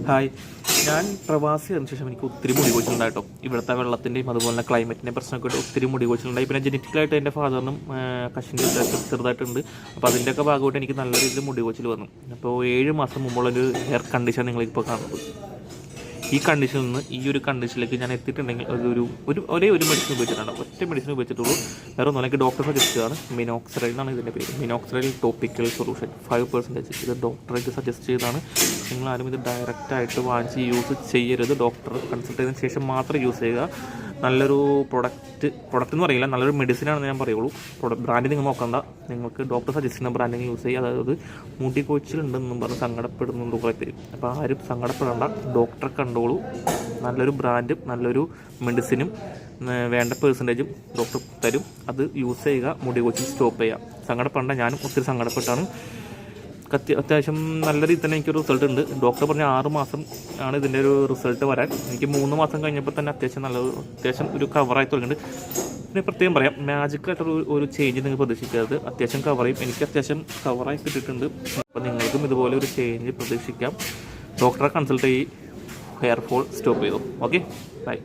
Hi, ഞാൻ പ്രവാസിയായതിനു ശേഷം എനിക്ക് ഒത്തിരി മുടി കൊഴിച്ചിലുണ്ടായിട്ടോ. ഇവിടുത്തെ വെള്ളത്തിൻ്റെയും അതുപോലെ തന്നെ ക്ലൈമറ്റിൻ്റെ പ്രശ്നമൊക്കെ ആയിട്ട് ഒത്തിരി മുടി കൊഴിച്ചിലുണ്ടായി. പിന്നെ ജനറ്റിക്കലായിട്ട് എൻ്റെ ഫാദറിനും കഷിൻ്റെ ചെറുതായിട്ടുണ്ട്. അപ്പോൾ അതിൻ്റെയൊക്കെ ഭാഗമായിട്ട് എനിക്ക് നല്ല രീതിയിൽ മുടി കൊഴിച്ചിൽ വന്നു. അപ്പോൾ 7 മാസം മുമ്പുള്ളൊരു ഹെയർ കണ്ടീഷൻ നിങ്ങളിപ്പോൾ കാണുന്നത്. ഈ കണ്ടീഷനിൽ നിന്ന് ഈ ഒരു കണ്ടീഷനിലേക്ക് ഞാൻ എത്തിയിട്ടുണ്ടെങ്കിൽ ഒരേ ഒരു മെഡിസിൻ ഉപയോഗിച്ചിട്ടാണ്. ഒറ്റ മെഡിസിൻ ഉപയോഗിച്ചിട്ടുള്ളൂ. വേറെ ഒന്നും എനിക്ക് ഡോക്ടർ സജസ്റ്റ് ചെയ്താണ്. മിനോക്സിഡിൽ എന്നാണ് ഇതിൻ്റെ പേര്. Minoxidil topical solution 5%. ഇത് ഡോക്ടറായിട്ട് സജസ്റ്റ് ചെയ്താണ്. നിങ്ങളാരും ഇത് ഡയറക്റ്റായിട്ട് വാങ്ങിച്ച് യൂസ് ചെയ്യരുത്. ഡോക്ടർ കൺസൾട്ട് ചെയ്തതിന് ശേഷം മാത്രം യൂസ് ചെയ്യുക. നല്ലൊരു പ്രൊഡക്റ്റ് എന്ന് പറയില്ല, നല്ലൊരു മെഡിസിനാണെന്ന് ഞാൻ പറയുള്ളൂ. ബ്രാൻഡ് നിങ്ങൾ നോക്കണ്ട, നിങ്ങൾക്ക് ഡോക്ടർ സജസ്റ്റ് ചെയ്യുന്ന ബ്രാൻഡിങ് യൂസ് ചെയ്യുക. അതായത് മുടി കൊഴിച്ചിലുണ്ടെന്നും പറഞ്ഞ് സങ്കടപ്പെടുന്നുണ്ട് കുറേ പേര്. അപ്പോൾ ആരും സങ്കടപ്പെടേണ്ട, ഡോക്ടറെ കണ്ടോളൂ. നല്ലൊരു ബ്രാൻഡും നല്ലൊരു മെഡിസിനും വേണ്ട പെർസെൻറ്റേജും ഡോക്ടർ തരും. അത് യൂസ് ചെയ്യുക, മുടി കൊഴിച്ചിൽ സ്റ്റോപ്പ് ചെയ്യുക. സങ്കടപ്പെടേണ്ട, ഞാനും ഒത്തിരി സങ്കടപ്പെട്ടാണ്. അത്യാവശ്യം നല്ല രീതിയിൽ തന്നെ എനിക്കൊരു റിസൾട്ട് ഉണ്ട്. ഡോക്ടർ പറഞ്ഞ 6 മാസം ആണ് ഇതിൻ്റെ ഒരു റിസൾട്ട് വരാൻ. എനിക്ക് 3 മാസം കഴിഞ്ഞപ്പോൾ തന്നെ അത്യാവശ്യം ഒരു കവറായി തുടങ്ങിയിട്ടുണ്ട്. പിന്നെ പ്രത്യേകം പറയാം, മാജിക്കായിട്ടൊരു ചേഞ്ച് നിങ്ങൾ പ്രതീക്ഷിക്കരുത്. അത്യാവശ്യം കവർ ചെയ്യും. എനിക്ക് അത്യാവശ്യം കവറായി കിട്ടിയിട്ടുണ്ട്. അപ്പോൾ നിങ്ങൾക്കും ഇതുപോലെ ഒരു ചേഞ്ച് പ്രതീക്ഷിക്കാം. ഡോക്ടറെ കൺസൾട്ട് ചെയ്ത് ഹെയർ ഫോൾ സ്റ്റോപ്പ് ചെയ്തു. Okay, by.